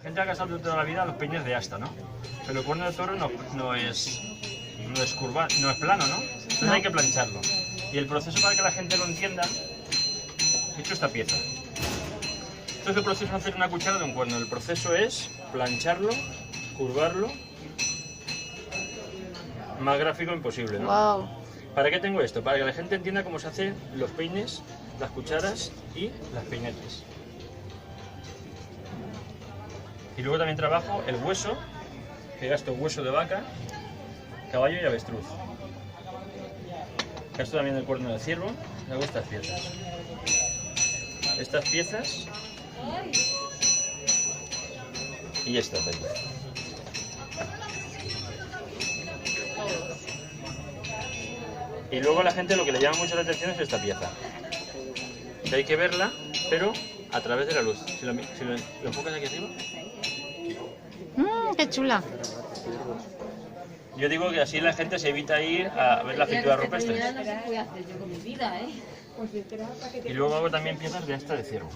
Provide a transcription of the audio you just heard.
gente ha gastado toda la vida los peines de asta, ¿no? Pero el cuerno de toro no es curva, no es plano, ¿no? Entonces hay que plancharlo. Y el proceso, para que la gente lo entienda, he hecho esta pieza. Entonces el proceso es hacer una cuchara de un cuerno. El proceso es plancharlo, curvarlo, más gráfico imposible, ¿no? Wow. ¿Para qué tengo esto? Para que la gente entienda cómo se hacen los peines, las cucharas y las peinetes. Y luego también trabajo el hueso, que gasto hueso de vaca, caballo y avestruz. Gasto también el cuerno de ciervo y hago estas piezas. Estas piezas y estas de aquí. Y luego a la gente lo que le llama mucho la atención es esta pieza. Que hay que verla, pero a través de la luz. Si lo enfocas aquí arriba. ¡Qué chula! Yo digo que así la gente se evita ir a ver las pinturas rupestres. Y luego hago también piezas de asta de ciervo.